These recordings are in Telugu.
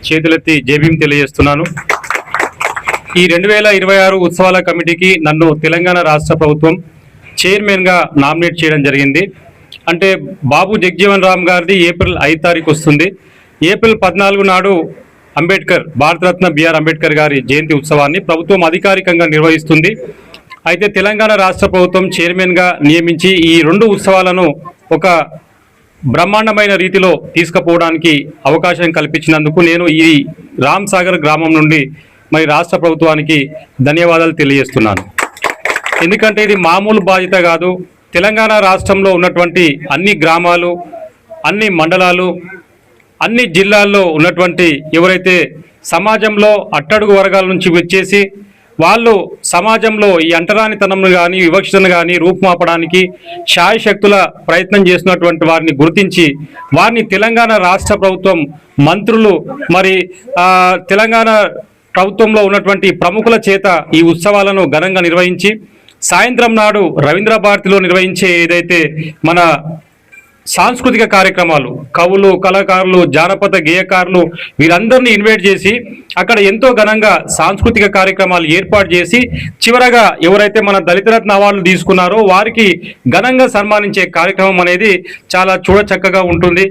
చేతులెత్తి జేబీం తెలియజేస్తున్నాను. ఈ 2026 ఉత్సవాల కమిటీకి నన్ను తెలంగాణ రాష్ట్ర ప్రభుత్వం చైర్మన్గా నామినేట్ చేయడం జరిగింది. అంటే బాబు జగజీవన్ రామ్ గారిది ఏప్రిల్ 5 తారీఖు వస్తుంది. ఏప్రిల్ 14 నాడు అంబేద్కర్, భారతరత్న బిఆర్ అంబేద్కర్ గారి జయంతి ఉత్సవాన్ని ప్రభుత్వం అధికారికంగా నిర్వహిస్తుంది. అయితే తెలంగాణ రాష్ట్ర ప్రభుత్వం చైర్మన్గా నియమించి ఈ 2 ఉత్సవాలను ఒక బ్రహ్మాండమైన రీతిలో తీసుకుపోవడానికి అవకాశం కల్పించినందుకు నేను ఈ రామ్ సాగర్ గ్రామం నుండి మరి రాష్ట్ర ప్రభుత్వానికి ధన్యవాదాలు తెలియజేస్తున్నాను. ఎందుకంటే ఇది మామూలు బాధ్యత కాదు. తెలంగాణ రాష్ట్రంలో ఉన్నటువంటి అన్ని గ్రామాలు, అన్ని మండలాలు, అన్ని జిల్లాల్లో ఉన్నటువంటి ఎవరైతే సమాజంలో అట్టడుగు వర్గాల నుంచి వచ్చేసి వాళ్ళు సమాజంలో ఈ అంటరానితనంను కానీ వివక్షను కానీ రూపుమాపడానికి శాయశక్తుల ప్రయత్నం చేస్తున్నటువంటి వారిని గుర్తించి వారిని తెలంగాణ రాష్ట్ర ప్రభుత్వం మంత్రులు మరి తెలంగాణ ప్రభుత్వంలో ఉన్నటువంటి ప్రముఖుల చేత ఈ ఉత్సవాలను ఘనంగా నిర్వహించి సాయంత్రం నాడు రవీంద్ర భారతిలో నిర్వహించే ఏదైతే మన సాంస్కృతిక కార్యక్రమాలు, కవులు, కళాకారులు, జానపద గేయకారులు వీరందరినీ ఇన్వైట్ చేసి అక్కడ ఎంతో ఘనంగా సాంస్కృతిక కార్యక్రమాలు ఏర్పాటు చేసి చివరగా ఎవరైతే మన దళితరత్న అవార్డులు తీసుకున్నారో వారికి ఘనంగా సన్మానించే కార్యక్రమం అనేది చాలా చూడచక్కగా ఉంటుంది.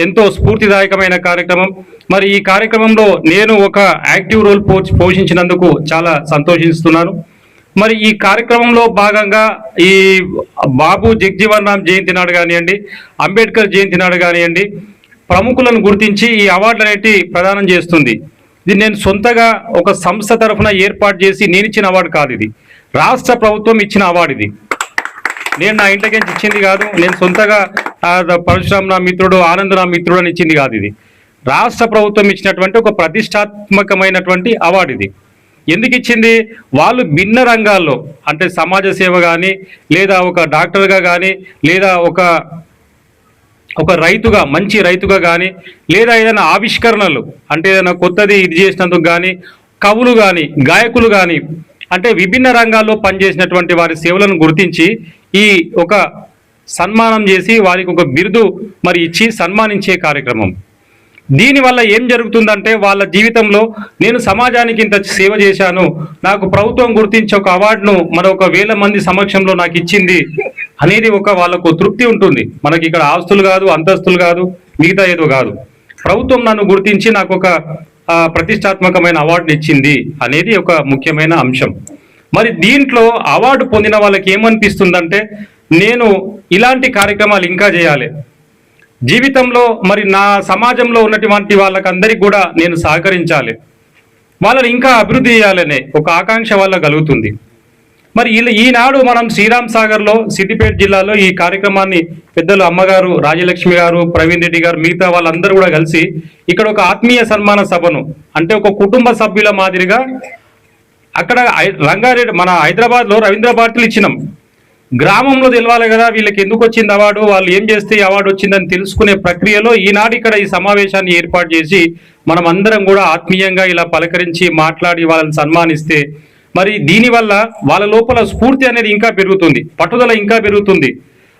ఎంతో స్ఫూర్తిదాయకమైన కార్యక్రమం. మరి ఈ కార్యక్రమంలో నేను ఒక యాక్టివ్ రోల్ పోషించినందుకు చాలా సంతోషిస్తున్నాను. మరి ఈ కార్యక్రమంలో భాగంగా ఈ బాబు జగజీవన్ రామ్ జయంతి నాడు కానివ్వండి, అంబేద్కర్ జయంతి నాడు కానివ్వండి, ప్రముఖులను గుర్తించి ఈ అవార్డులు అనేవి ప్రదానం చేస్తుంది. ఇది నేను సొంతగా ఒక సంస్థ తరఫున ఏర్పాటు చేసి నేను ఇచ్చిన అవార్డు కాదు, ఇది రాష్ట్ర ప్రభుత్వం ఇచ్చిన అవార్డు. ఇది నేను నా ఇంటికి ఇచ్చింది కాదు, నేను సొంతగా పరశురామ్ నా మిత్రుడు, ఆనంద్ నా మిత్రుడు అని ఇచ్చింది కాదు. ఇది రాష్ట్ర ప్రభుత్వం ఇచ్చినటువంటి ఒక ప్రతిష్టాత్మకమైనటువంటి అవార్డు. ఇది ఎందుకు ఇచ్చింది? వాళ్ళు భిన్న రంగాల్లో అంటే సమాజ సేవ కానీ, లేదా ఒక డాక్టర్గా కానీ, లేదా ఒక రైతుగా, మంచి రైతుగా కానీ, లేదా ఏదైనా ఆవిష్కరణలు అంటే ఏదైనా కొత్తది ఇది చేసినందుకు కానీ, కవులు కానీ, గాయకులు కానీ, అంటే విభిన్న రంగాల్లో పనిచేసినటువంటి వారి సేవలను గుర్తించి ఈ ఒక సన్మానం చేసి వారికి ఒక బిరుదు మరి ఇచ్చి సన్మానించే కార్యక్రమం. దీనివల్ల ఏం జరుగుతుందంటే వాళ్ళ జీవితంలో నేను సమాజానికి ఇంత సేవ చేశాను, నాకు ప్రభుత్వం గుర్తించి ఒక అవార్డును మరొక 1000 మంది సమక్షంలో నాకు ఇచ్చింది అనేది వాళ్ళకు తృప్తి ఉంటుంది. మనకి ఇక్కడ ఆస్తులు కాదు, అంతస్తులు కాదు, మిగతా ఏదో కాదు, ప్రభుత్వం నన్ను గుర్తించి నాకు ఒక ప్రతిష్టాత్మకమైన అవార్డుని ఇచ్చింది అనేది ఒక ముఖ్యమైన అంశం. మరి దీంట్లో అవార్డు పొందిన వాళ్ళకి ఏమనిపిస్తుందంటే నేను ఇలాంటి కార్యక్రమాలు ఇంకా చేయాలి, జీవితంలో మరి నా సమాజంలో ఉన్నటువంటి వాళ్ళకందరికీ కూడా నేను సహకరించాలి, వాళ్ళని ఇంకా అభివృద్ధి చేయాలనే ఒక ఆకాంక్ష వాళ్ళ కలుగుతుంది. మరి ఈనాడు మనం శ్రీరామ్ సాగర్లో, సిద్దిపేట జిల్లాలో ఈ కార్యక్రమాన్ని పెద్దలు అమ్మగారు, రాజలక్ష్మి గారు, ప్రవీణ్ రెడ్డి గారు, మిగతా వాళ్ళందరూ కూడా కలిసి ఇక్కడ ఒక ఆత్మీయ సన్మాన సభను అంటే ఒక కుటుంబ సభ్యుల మాదిరిగా అక్కడ రంగారెడ్డి మన హైదరాబాద్లో రవీంద్ర భారతిలో ఇచ్చినాం. గ్రామంలో తెలవాలి కదా వీళ్ళకి ఎందుకు వచ్చింది అవార్డు, వాళ్ళు ఏం చేస్తే అవార్డు వచ్చిందని తెలుసుకునే ప్రక్రియలో ఈనాడు ఇక్కడ ఈ సమావేశాన్ని ఏర్పాటు చేసి మనం అందరం కూడా ఆత్మీయంగా ఇలా పలకరించి మాట్లాడి వాళ్ళని సన్మానిస్తే మరి దీనివల్ల వాళ్ళ లోపల స్ఫూర్తి అనేది ఇంకా పెరుగుతుంది, పట్టుదల ఇంకా పెరుగుతుంది,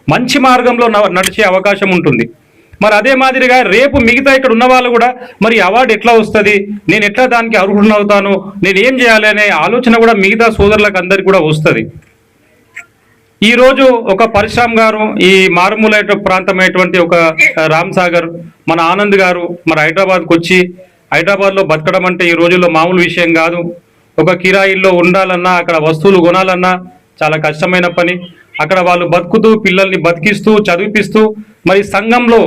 మంచి మార్గంలో నడిచే అవకాశం ఉంటుంది. మరి అదే మాదిరిగా రేపు మిగతా ఇక్కడ ఉన్న వాళ్ళు కూడా మరి అవార్డు ఎట్లా వస్తుంది, నేను ఎట్లా దానికి అర్హుడిని అవుతాను, నేను ఏం చేయాలి అనే ఆలోచన కూడా మిగతా సోదరులకు అందరికీ కూడా వస్తుంది. ఈరోజు ఒక పరశురామ్ గారు ఈ మారుమూల ప్రాంతమైనటువంటి ఒక రామ్ సాగర్ మన ఆనంద్ గారు మరి హైదరాబాద్కి వచ్చి హైదరాబాద్లో బతకడం అంటే ఈ రోజుల్లో మామూలు విషయం కాదు. ఒక కిరాయిల్లో ఉండాలన్నా, అక్కడ వస్తువులు కొనాలన్నా చాలా కష్టమైన పని. అక్కడ వాళ్ళు బతుకుతూ పిల్లల్ని బతికిస్తూ చదివిపిస్తూ మరి సంఘంలో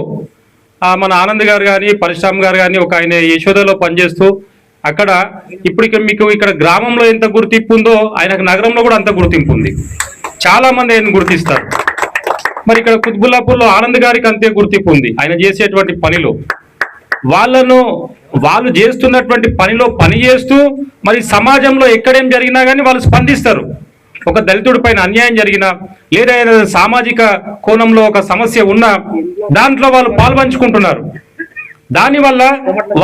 మన ఆనంద్ గారు కానీ పరశురామ్ గారు కానీ ఒక ఆయన యశోదలో పనిచేస్తూ అక్కడ ఇప్పుడు మీకు ఇక్కడ గ్రామంలో ఎంత గుర్తింపు ఉందో ఆయనకు నగరంలో కూడా అంత గుర్తింపు ఉంది, చాలా మంది ఆయన గుర్తిస్తారు. మరి ఇక్కడ కుత్బుల్లాపూర్లో ఆనంద్ గారికి అంతే గుర్తింపు ఉంది ఆయన చేసేటువంటి పనిలో. వాళ్ళు చేస్తున్నటువంటి పనిలో పని చేస్తూ మరి సమాజంలో ఎక్కడేం జరిగినా కానీ వాళ్ళు స్పందిస్తారు. ఒక దళితుడి పైన అన్యాయం జరిగినా లేదా సామాజిక కోణంలో ఒక సమస్య ఉన్నా దాంట్లో వాళ్ళు పాల్పంచుకుంటున్నారు. దానివల్ల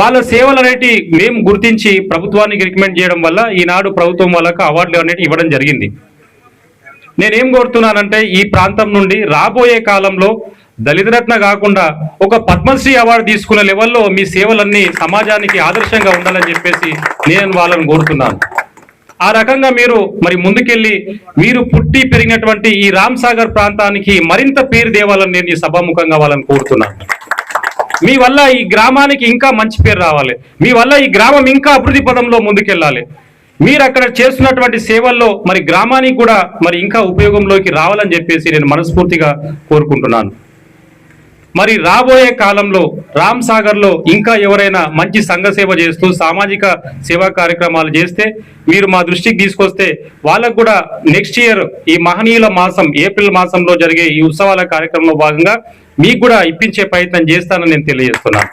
వాళ్ళ సేవలు అనేటి మేము గుర్తించి ప్రభుత్వానికి రికమెండ్ చేయడం వల్ల ఈనాడు ప్రభుత్వం వాళ్ళకు అవార్డులు అనేవి ఇవ్వడం జరిగింది. నేనేం కోరుతున్నానంటే ఈ ప్రాంతం నుండి రాబోయే కాలంలో దళిత రత్న కాకుండా ఒక పద్మశ్రీ అవార్డు తీసుకునే లెవెల్లో మీ సేవలన్నీ సమాజానికి ఆదర్శంగా ఉండాలని చెప్పేసి నేను వాళ్ళని కోరుతున్నాను. ఆ రకంగా మీరు మరి ముందుకెళ్ళి మీరు పుట్టి పెరిగినటువంటి ఈ రామ్ సాగర్ ప్రాంతానికి మరింత పేరు తేవాలని నేను ఈ సభాముఖంగా వాళ్ళని కోరుతున్నాను. మీ వల్ల ఈ గ్రామానికి ఇంకా మంచి పేరు రావాలి, మీ వల్ల ఈ గ్రామం ఇంకా అభివృద్ధి పదంలో ముందుకెళ్ళాలి. మీరు అక్కడ చేస్తున్నటువంటి సేవల్లో మరి గ్రామానికి కూడా మరి ఇంకా ఉపయోగంలోకి రావాలని చెప్పేసి నేను మనస్ఫూర్తిగా కోరుకుంటున్నాను. మరి రాబోయే కాలంలో రామ్ సాగర్లో ఇంకా ఎవరైనా మంచి సంఘ సేవ చేస్తూ సామాజిక సేవా కార్యక్రమాలు చేస్తే మీరు మా దృష్టికి తీసుకొస్తే వాళ్ళకు కూడా నెక్స్ట్ ఇయర్ ఈ మహనీయుల మాసం ఏప్రిల్ మాసంలో జరిగే ఈ ఉత్సవాల కార్యక్రమంలో భాగంగా మీకు కూడా ఇప్పించే ప్రయత్నం చేస్తానని నేను తెలియజేస్తున్నాను.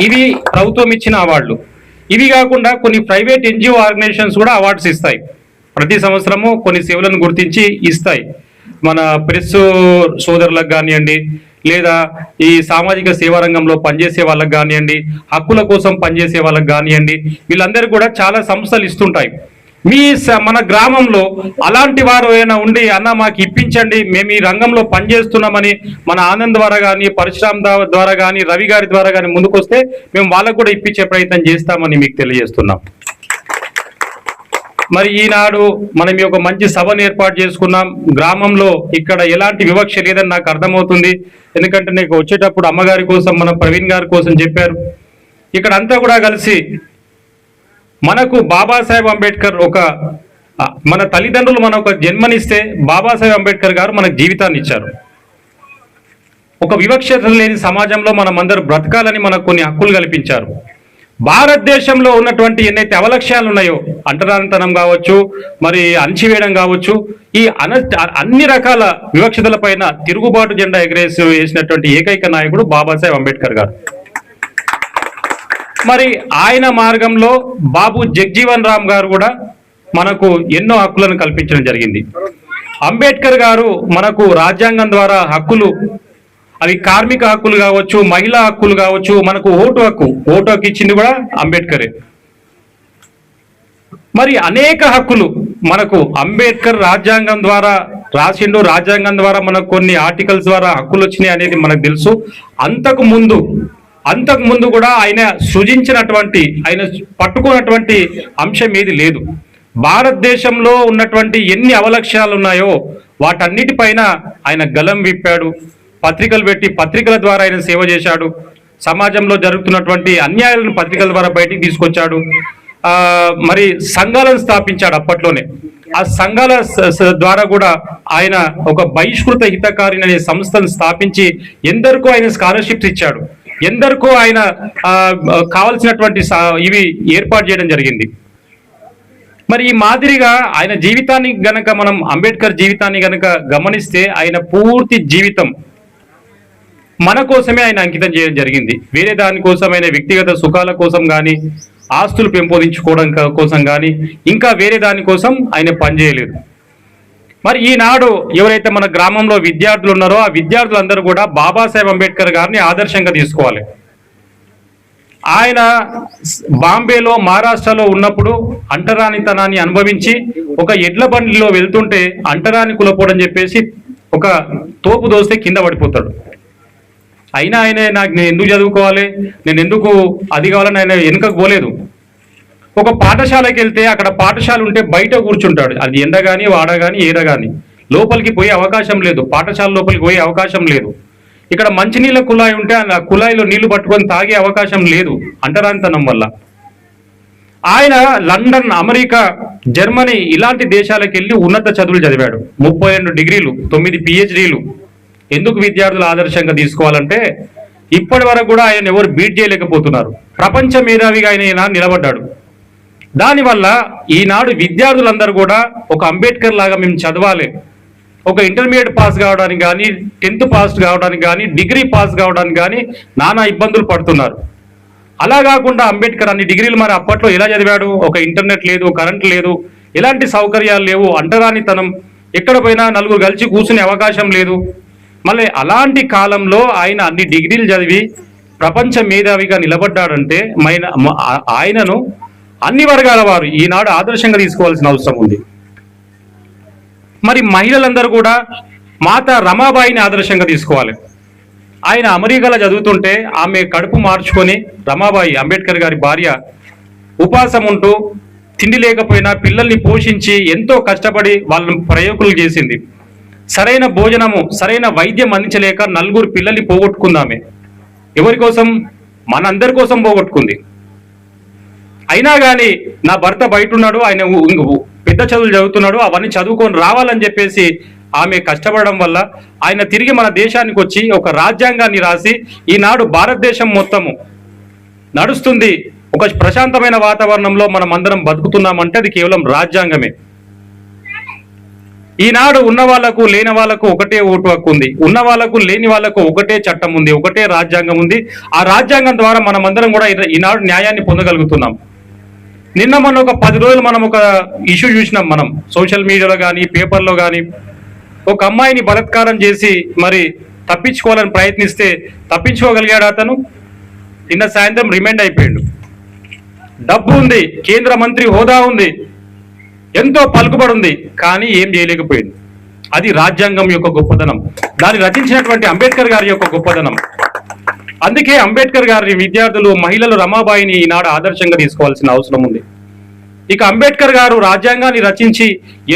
ఇవి ప్రభుత్వం ఇచ్చిన అవార్డులు. ఇవి కాకుండా కొన్ని ప్రైవేట్ ఎన్జిఓ ఆర్గనైజేషన్స్ కూడా అవార్డ్స్ ఇస్తాయి. ప్రతి సంవత్సరము కొన్ని సేవలను గుర్తించి ఇస్తాయి. మన ప్రెస్ సోదరులకు కానివ్వండి, లేదా ఈ సామాజిక సేవా రంగంలో పనిచేసే వాళ్ళకి కానివ్వండి, హక్కుల కోసం పనిచేసే వాళ్ళకి కానివ్వండి, వీళ్ళందరూ కూడా చాలా సంస్థలు ఇస్తుంటాయి. మన గ్రామంలో అలాంటి వారు ఏమైనా ఉండి అన్న మాకు ఇప్పించండి, మేము ఈ రంగంలో పనిచేస్తున్నామని మన ఆనంద్ ద్వారా కానీ, పరశురామ్ ద్వారా కానీ, రవి గారి ద్వారా కానీ ముందుకొస్తే మేము వాళ్ళకు కూడా ఇప్పించే ప్రయత్నం చేస్తామని మీకు తెలియజేస్తున్నాం. మరి ఈనాడు మనం ఒక మంచి సభను ఏర్పాటు చేసుకున్నాం. గ్రామంలో ఇక్కడ ఎలాంటి వివక్ష లేదని నాకు అర్థమవుతుంది. ఎందుకంటే నీకు వచ్చేటప్పుడు అమ్మగారి కోసం, మన ప్రవీణ్ గారి కోసం చెప్పారు. ఇక్కడ అంతా కూడా కలిసి మనకు బాబాసాహెబ్ అంబేద్కర్ మన తల్లిదండ్రులు మన ఒక జన్మనిస్తే బాబాసాహెబ్ అంబేద్కర్ గారు మనకు జీవితాన్ని ఇచ్చారు. ఒక వివక్షత లేని సమాజంలో మనం అందరూ బ్రతకాలని మనకు కొన్ని హక్కులు కల్పించారు. భారతదేశంలో ఉన్నటువంటి ఎన్నైతే అవలక్ష్యాలు ఉన్నాయో, అంటరానితనం కావచ్చు, మరి అణచివేయడం కావచ్చు, ఈ అన్ని రకాల వివక్షతల పైన తిరుగుబాటు జెండా వేసినటువంటి ఏకైక నాయకుడు బాబాసాహెబ్ అంబేద్కర్ గారు. మరి ఆయన మార్గంలో బాబు జగ్జీవన్ రామ్ గారు కూడా మనకు ఎన్నో హక్కులను కల్పించడం జరిగింది. అంబేద్కర్ గారు మనకు రాజ్యాంగం ద్వారా హక్కులు, అవి కార్మిక హక్కులు కావచ్చు, మహిళా హక్కులు కావచ్చు, మనకు ఓటు హక్కు ఇచ్చింది కూడా అంబేద్కరే. మరి అనేక హక్కులు మనకు అంబేద్కర్ రాజ్యాంగం ద్వారా రాసిండు. రాజ్యాంగం ద్వారా మనకు కొన్ని ఆర్టికల్స్ ద్వారా హక్కులు వచ్చినాయి అనేది మనకు తెలుసు. అంతకు ముందు కూడా ఆయన సృజించినటువంటి, ఆయన పట్టుకున్నటువంటి అంశం ఏది లేదు. భారతదేశంలో ఉన్నటువంటి ఎన్ని అవలక్ష్యాలు ఉన్నాయో వాటన్నిటిపైన ఆయన గలం విప్పాడు. పత్రికలు పెట్టి పత్రికల ద్వారా ఆయన సేవ చేశాడు. సమాజంలో జరుగుతున్నటువంటి అన్యాయాలను పత్రికల ద్వారా బయటికి తీసుకొచ్చాడు. మరి సంఘాలను స్థాపించాడు అప్పట్లోనే. ఆ సంఘాల ద్వారా కూడా ఆయన ఒక బహిష్కృత హితకారిణి అనే సంస్థను స్థాపించి ఎందరికో ఆయన స్కాలర్షిప్స్ ఇచ్చాడు. ఎందరికో ఆయన కావలసినటువంటి ఇవి ఏర్పాటు చేయడం జరిగింది. మరి ఈ మాదిరిగా ఆయన జీవితాన్ని గనక మనం అంబేద్కర్ జీవితాన్ని గనక గమనిస్తే ఆయన పూర్తి జీవితం మన కోసమే ఆయన అంకితం చేయడం జరిగింది. వేరే దానికోసం ఆయన వ్యక్తిగత సుఖాల కోసం కానీ, ఆస్తులు పెంపొందించుకోవడం కోసం కానీ, ఇంకా వేరే దానికోసం ఆయన పనిచేయలేదు. మరి ఈనాడు ఎవరైతే మన గ్రామంలో విద్యార్థులు ఉన్నారో ఆ విద్యార్థులందరూ కూడా బాబాసాహెబ్ అంబేద్కర్ గారిని ఆదర్శంగా తీసుకోవాలి. ఆయన బాంబేలో, మహారాష్ట్రలో ఉన్నప్పుడు అంటరానితనాన్ని అనుభవించి ఒక ఎడ్ల బండిలో వెళ్తుంటే అంటరాని కులపోవడం చెప్పేసి ఒక తోపు దోస్తే కింద పడిపోతాడు. అయినా ఆయన నేను ఎందుకు చదువుకోవాలి, నేను ఎందుకు అది కావాలని ఆయన వెనుకకు పోలేదు. ఒక పాఠశాలకి వెళ్తే అక్కడ పాఠశాల ఉంటే బయట కూర్చుంటాడు. అది ఎండ కానీ, వాడ కానీ, ఏడ కానీ, లోపలికి పోయే అవకాశం లేదు. పాఠశాల లోపలికి పోయే అవకాశం లేదు. ఇక్కడ మంచినీళ్ళ కుళాయి ఉంటే ఆ కుళాయిలో నీళ్లు పట్టుకొని తాగే అవకాశం లేదు అంటరానితనం వల్ల. ఆయన లండన్, అమెరికా, జర్మనీ ఇలాంటి దేశాలకు వెళ్ళి ఉన్నత చదువులు చదివాడు. 32 డిగ్రీలు, 9 PhDలు. ఎందుకు విద్యార్థులు ఆదర్శంగా తీసుకోవాలంటే ఇప్పటి వరకు కూడా ఆయన ఎవరు బీట్ చేయలేకపోతున్నారు. ప్రపంచ మేధావిగా ఆయన నిలబడ్డాడు. దానివల్ల ఈనాడు విద్యార్థులందరూ కూడా ఒక అంబేద్కర్ లాగా మేము చదవాలి, ఒక ఇంటర్మీడియట్ పాస్ కావడానికి కానీ, 10th పాస్ కావడానికి కానీ, డిగ్రీ పాస్ కావడానికి కానీ నానా ఇబ్బందులు పడుతున్నారు. అలా కాకుండా అంబేద్కర్ అన్ని డిగ్రీలు మరి అప్పట్లో ఎలా చదివాడు? ఒక ఇంటర్నెట్ లేదు, కరెంట్ లేదు, ఎలాంటి సౌకర్యాలు లేవు, అంటరానితనం, ఎక్కడ పోయినా నలుగురు కలిసి కూర్చునే అవకాశం లేదు. మళ్ళీ అలాంటి కాలంలో ఆయన అన్ని డిగ్రీలు చదివి ప్రపంచ మేధావిగా నిలబడ్డాడంటే ఆయనను అన్ని వర్గాల వారు ఈనాడు ఆదర్శంగా తీసుకోవాల్సిన అవసరం ఉంది. మరి మహిళలందరూ కూడా మాత రమాబాయిని ఆదర్శంగా తీసుకోవాలి. ఆయన అమెరికాలో చదువుతుంటే ఆమె కడుపు మార్చుకొని రమాబాయి అంబేద్కర్ గారి భార్య ఉపవాసం ఉంటూ తిండి లేకపోయినా పిల్లల్ని పోషించి ఎంతో కష్టపడి వాళ్ళని ప్రయోగులు చేసింది. సరైన భోజనము సరైన వైద్యం అందించలేక నలుగురు పిల్లల్ని పోగొట్టుకుందామే. ఎవరి కోసం? మనందరి కోసం పోగొట్టుకుంది. అయినా కానీ నా భర్త బయట ఉన్నాడు, ఆయన పెద్ద చదువులు చదువుతున్నాడు, అవన్నీ చదువుకొని రావాలని చెప్పేసి ఆమె కష్టపడడం వల్ల ఆయన తిరిగి మన దేశానికి వచ్చి ఒక రాజ్యాంగాన్ని రాసి ఈనాడు భారతదేశం మొత్తము నడుస్తుంది. ఒక ప్రశాంతమైన వాతావరణంలో మనం అందరం బతుకుతున్నామంటే అది కేవలం రాజ్యాంగమే. ఈనాడు ఉన్న వాళ్లకు లేని వాళ్లకు ఒకటే ఓటు హక్కు ఉంది, ఉన్న వాళ్లకు లేని వాళ్లకు ఒకటే చట్టం ఉంది, ఒకటే రాజ్యాంగం ఉంది. ఆ రాజ్యాంగం ద్వారా మనం అందరం కూడా ఈనాడు న్యాయాన్ని పొందగలుగుతున్నాం. నిన్న మనం ఒక 10 రోజులు మనం ఒక ఇష్యూ చూసినాం, మనం సోషల్ మీడియాలో కానీ పేపర్లో కానీ. ఒక అమ్మాయిని బలాత్కారం చేసి మరి తప్పించుకోవాలని ప్రయత్నిస్తే తప్పించుకోగలిగాడు అతను. నిన్న సాయంత్రం రిమాండ్ అయిపోయాడు. డబ్బు ఉంది, కేంద్ర మంత్రి హోదా ఉంది, ఎంతో పలుకుబడి ఉంది, కానీ ఏం చేయలేకపోయింది. అది రాజ్యాంగం యొక్క గొప్పదనం, దాన్ని రచించినటువంటి అంబేద్కర్ గారి యొక్క గొప్పదనం. అందుకే అంబేద్కర్ గారి విద్యార్థులు మహిళలు రమాబాయిని ఈనాడు ఆదర్శంగా తీసుకోవాల్సిన అవసరం ఉంది. ఇక అంబేద్కర్ గారు రాజ్యాంగాన్ని రచించి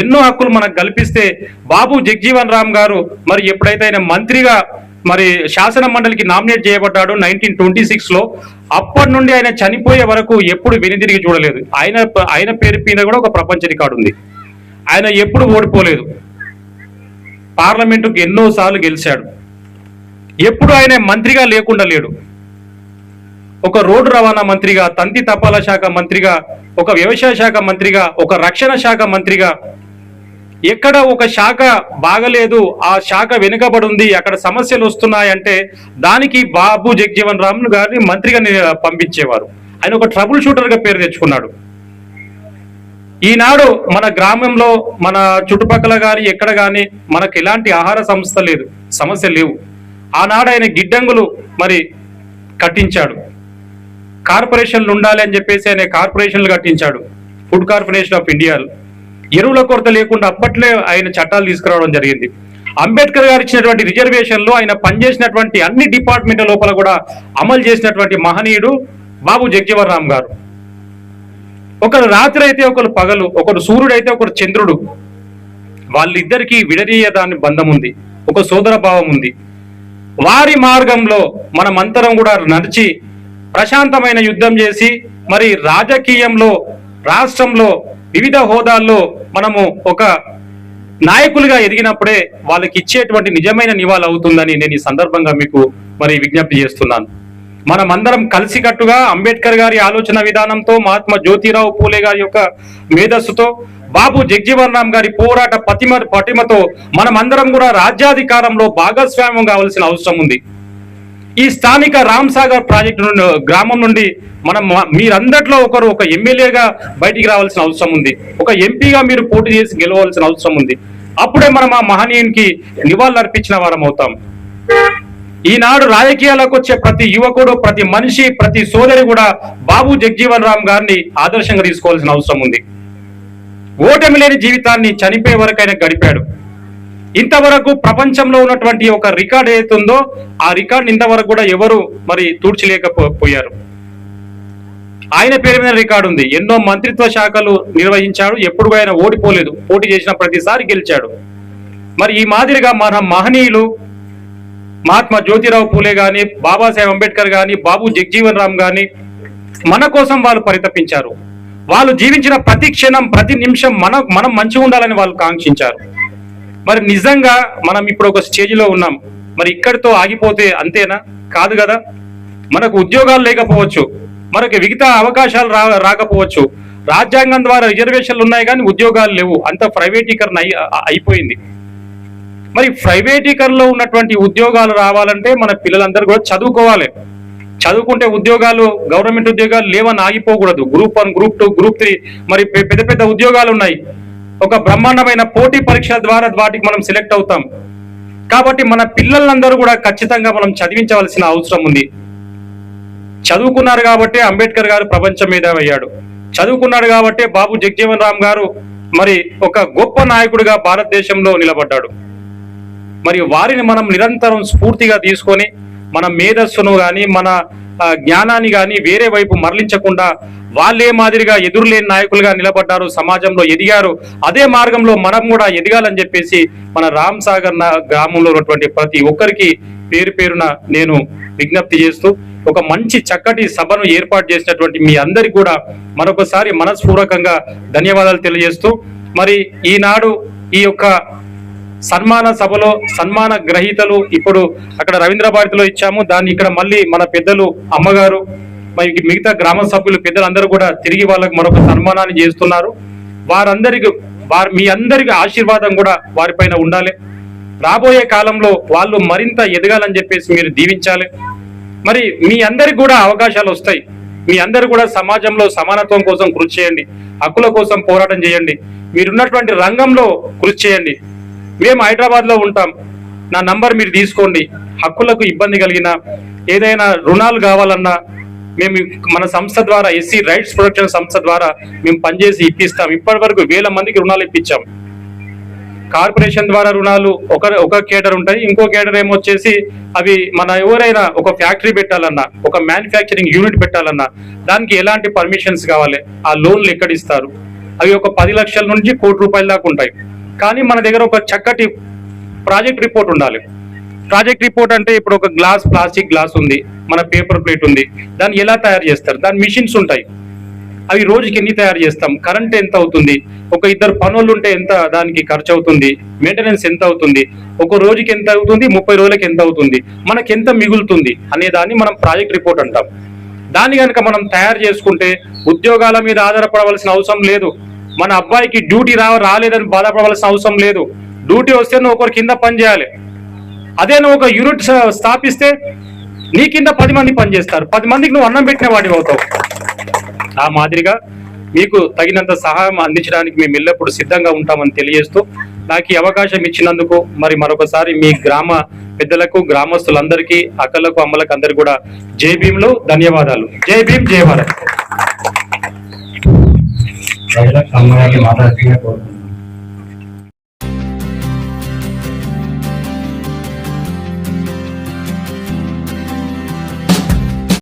ఎన్నో హక్కులు మనకు కల్పిస్తే బాబు జగ్జీవన్ రామ్ గారు మరి ఎప్పుడైతే ఆయన మంత్రిగా మరి శాసన మండలికి నామినేట్ చేయబడ్డాడు 1926లో, అప్పటి నుండి ఆయన చనిపోయే వరకు ఎప్పుడు వెనుదిరిగి చూడలేదు. ఆయన పేరు మీద కూడా ఒక ప్రపంచ రికార్డు ఉంది. ఆయన ఎప్పుడు ఓడిపోలేదు, పార్లమెంటుకు ఎన్నోసార్లు గెలిచాడు, ఎప్పుడు ఆయన మంత్రిగా లేకుండా లేడు. ఒక రోడ్డు రవాణా మంత్రిగా, తంతి తపాలా శాఖ మంత్రిగా, ఒక వ్యవసాయ శాఖ మంత్రిగా, ఒక రక్షణ శాఖ మంత్రిగా, ఎక్కడ ఒక శాఖ బాగలేదు, ఆ శాఖ వెనుకబడి ఉంది, అక్కడ సమస్యలు వస్తున్నాయంటే దానికి బాబు జగ్జీవన్ రామ్ గారిని మంత్రిగా పంపించేవారు. ఆయన ఒక ట్రబుల్ షూటర్గా పేరు తెచ్చుకున్నాడు. ఈనాడు మన గ్రామంలో మన చుట్టుపక్కల కానీ ఎక్కడ కానీ మనకు ఎలాంటి ఆహార సమస్య లేవు. ఆనాడు ఆయన గిడ్డంగులు మరి కట్టించాడు, కార్పొరేషన్లు ఉండాలి అని చెప్పేసి ఆయన కార్పొరేషన్లు కట్టించాడు. Food corporation of India. ఎరువుల కొరత లేకుండా అప్పట్లో ఆయన చట్టాలు తీసుకురావడం జరిగింది. అంబేద్కర్ గారు ఇచ్చినటువంటి రిజర్వేషన్లు ఆయన పనిచేసినటువంటి అన్ని డిపార్ట్మెంట్ల లోపల కూడా అమలు చేసినటువంటి మహనీయుడు బాబు జగ్జీవన్ రామ్ గారు. ఒకరు రాత్రి అయితే ఒకరు పగలు, ఒకరు సూర్యుడు అయితే ఒకరు చంద్రుడు. వాళ్ళిద్దరికీ విడదీయదాని బంధం ఉంది, ఒక సోదర భావం ఉంది. వారి మార్గంలో మనమంతరం కూడా నడిచి ప్రశాంతమైన యుద్ధం చేసి మరి రాజకీయంలో రాష్ట్రంలో వివిధ హోదాల్లో మనము ఒక నాయకులుగా ఎదిగినప్పుడే వాళ్ళకి ఇచ్చేటువంటి నిజమైన నివాళి అవుతుందని నేను ఈ సందర్భంగా మీకు మరి విజ్ఞప్తి చేస్తున్నాను. మనమందరం కలిసికట్టుగా అంబేద్కర్ గారి ఆలోచన విధానంతో, మహాత్మా జ్యోతిరావు పూలే గారి యొక్క మేధస్సుతో, బాబు జగ్జీవన్ రామ్ గారి పోరాట పటిమతో మనమందరం కూడా రాజ్యాధికారంలో భాగస్వామ్యం కావాల్సిన అవసరం ఉంది. ఈ స్థానిక రామ్ సాగర్ ప్రాజెక్టు గ్రామం నుండి మీరందరిలో ఒక ఎమ్మెల్యేగా బయటికి రావాల్సిన అవసరం ఉంది, ఒక ఎంపీగా మీరు పోటీ చేసి గెలవాల్సిన అవసరం ఉంది. అప్పుడే మనం ఆ మహనీయునికి నివాళులు అర్పించిన వారం అవుతాం. ఈనాడు రాజకీయాలకు వచ్చే ప్రతి యువకుడు, ప్రతి మనిషి, ప్రతి సోదరి కూడా బాబు జగ్జీవన్ రామ్ గారిని ఆదర్శంగా తీసుకోవాల్సిన అవసరం ఉంది. ఓటమి లేని జీవితాన్ని చనిపోయే వరకు ఆయన గడిపాడు. ఇంతవరకు ప్రపంచంలో ఉన్నటువంటి ఒక రికార్డ్ ఏదైతుందో ఆ రికార్డ్ ఇంతవరకు కూడా ఎవరు మరి తూడ్చలేకపోయారు. ఆయన పేరు మీద రికార్డు ఉంది. ఎన్నో మంత్రిత్వ శాఖలు నిర్వహించాడు, ఎప్పుడు ఆయన ఓడిపోలేదు, పోటీ చేసిన ప్రతిసారి గెలిచాడు. మరి ఈ మాదిరిగా మన మహనీయులు మహాత్మా జ్యోతిరావు పూలే గాని, బాబాసాహెబ్ అంబేద్కర్ గాని, బాబు జగ్జీవన్ రామ్ గాని మన కోసం వాళ్ళు పరితపించారు. వాళ్ళు జీవించిన ప్రతి క్షణం, ప్రతి నిమిషం మనం మంచిగా ఉండాలని వాళ్ళు కాంక్షించారు. మరి నిజంగా మనం ఇప్పుడు ఒక స్టేజ్లో ఉన్నాం. మరి ఇక్కడితో ఆగిపోతే అంతేనా? కాదు కదా. మనకు ఉద్యోగాలు లేకపోవచ్చు, మనకు మిగతా అవకాశాలు రాకపోవచ్చు, రాజ్యాంగం ద్వారా రిజర్వేషన్లు ఉన్నాయి కానీ ఉద్యోగాలు లేవు, అంత ప్రైవేటీకరణ అయిపోయింది. మరి ప్రైవేటీకరణలో ఉన్నటువంటి ఉద్యోగాలు రావాలంటే మన పిల్లలందరూ కూడా చదువుకోవాలి. చదువుకుంటే ఉద్యోగాలు, గవర్నమెంట్ ఉద్యోగాలు లేవని ఆగిపోకూడదు. గ్రూప్ 1, గ్రూప్ 2, గ్రూప్ 3 మరి పెద్ద పెద్ద ఉద్యోగాలు ఉన్నాయి. ఒక బ్రహ్మాండమైన పోటీ పరీక్షల ద్వారా వాటికి మనం సెలెక్ట్ అవుతాం. కాబట్టి మన పిల్లలందరూ కూడా ఖచ్చితంగా మనం చదివించవలసిన అవసరం ఉంది. చదువుకున్నారు కాబట్టి అంబేద్కర్ గారు ప్రపంచ మేధావి అయ్యాడు. చదువుకున్నాడు కాబట్టి బాబు జగ్జీవన్ రామ్ గారు మరి ఒక గొప్ప నాయకుడిగా భారతదేశంలో నిలబడ్డాడు. మరి వారిని మనం నిరంతరం స్ఫూర్తిగా తీసుకొని మన మేధస్సును కానీ మన జ్ఞానాన్ని కానీ వేరే వైపు మరలించకుండా వాళ్ళే మాదిరిగా ఎదురులేని నాయకులుగా నిలబడ్డారు, సమాజంలో ఎదిగారు, అదే మార్గంలో మనం కూడా ఎదగాలని చెప్పేసి మన రామ్ సాగర్ గ్రామంలో ఉన్నటువంటి ప్రతి ఒక్కరికి పేరు పేరున నేను విజ్ఞప్తి చేస్తూ ఒక మంచి చక్కటి సభను ఏర్పాటు చేసినటువంటి మీ అందరికీ కూడా మరొకసారి మనస్పూర్వకంగా ధన్యవాదాలు తెలియజేస్తూ మరి ఈనాడు ఈ యొక్క సన్మాన సభలో సన్మాన గ్రహీతలు ఇప్పుడు అక్కడ రవీంద్ర భారతిలో ఇచ్చాము, దాన్ని ఇక్కడ మళ్ళీ మన పెద్దలు అమ్మగారు మరి మిగతా గ్రామ సభ్యులు పెద్దలందరూ కూడా తిరిగి వాళ్ళకు మరొక సన్మానాన్ని చేస్తున్నారు. మీ అందరికి ఆశీర్వాదం కూడా వారిపైన ఉండాలి. రాబోయే కాలంలో వాళ్ళు మరింత ఎదగాలని చెప్పేసి మీరు దీవించాలి. మరి మీ అందరికి కూడా అవకాశాలు వస్తాయి. మీ అందరూ కూడా సమాజంలో సమానత్వం కోసం కృషి చేయండి, హక్కుల కోసం పోరాటం చేయండి, మీరున్నటువంటి రంగంలో కృషి చేయండి. మేము హైదరాబాద్లో ఉంటాం, నా నంబర్ మీరు తీసుకోండి. హక్కులకు ఇబ్బంది కలిగిన ఏదైనా రుణాలు కావాలన్నా మేము మన సంస్థ ద్వారా ఎస్సీ రైట్స్ ప్రొటెక్షన్ సంస్థ ద్వారా మేము పనిచేసి ఇప్పిస్తాం. ఇప్పటి వరకు 1000 మందికి రుణాలు ఇప్పించాం. కార్పొరేషన్ ద్వారా రుణాలు ఒక కేటర్ ఉంటాయి, ఇంకో కేటర్ ఏమొచ్చేసి అవి మన ఎవరైనా ఒక ఫ్యాక్టరీ పెట్టాలన్నా ఒక మ్యానుఫ్యాక్చరింగ్ యూనిట్ పెట్టాలన్నా దానికి ఎలాంటి పర్మిషన్స్ కావాలి, ఆ లోన్లు ఎక్కడ ఇస్తారు, అవి ఒక 10 లక్షల నుంచి ₹1 కోటి దాకా ఉంటాయి. కానీ మన దగ్గర ఒక చక్కటి ప్రాజెక్ట్ రిపోర్ట్ ఉండాలి. ప్రాజెక్ట్ రిపోర్ట్ అంటే ఇప్పుడు ఒక ప్లాస్టిక్ గ్లాస్ ఉంది, మన పేపర్ ప్లేట్ ఉంది, దాన్ని ఎలా తయారు చేస్తారు, దాని మిషన్స్ ఉంటాయి, అవి రోజుకి ఎన్ని తయారు చేస్తాం, కరెంట్ ఎంత అవుతుంది, ఒక 2 పనులు ఉంటే ఎంత దానికి ఖర్చు అవుతుంది, మెయింటెనెన్స్ ఎంత అవుతుంది, ఒక రోజుకి ఎంత అవుతుంది, 30 రోజులకి ఎంత అవుతుంది, మనకి ఎంత మిగులుతుంది అనే దాన్ని మనం ప్రాజెక్ట్ రిపోర్ట్ అంటాం. దాన్ని కనుక మనం తయారు చేసుకుంటే ఉద్యోగాల మీద ఆధారపడవలసిన అవసరం లేదు. మన అబ్బాయికి డ్యూటీ రాలేదని బాధపడవలసిన అవసరం లేదు. డ్యూటీ వస్తే నువ్వు ఒకరి కింద పని చేయాలి. అదే నువ్వు ఒక యూనిట్ స్థాపిస్తే నీ కింద 10 మంది పనిచేస్తారు, 10 మందికి నువ్వు అన్నం పెట్టిన వాడివి అవుతావు. ఆ మాదిరిగా మీకు తగినంత సహాయం అందించడానికి మేము ఎల్లప్పుడూ సిద్ధంగా ఉంటామని తెలియజేస్తూ నాకు ఈ అవకాశం ఇచ్చినందుకు మరి మరొకసారి మీ గ్రామ పెద్దలకు గ్రామస్తులందరికీ అక్కలకు అమ్మలకు అందరికీ కూడా జై భీమ్లో ధన్యవాదాలు. జై భీమ్, జై భారత్.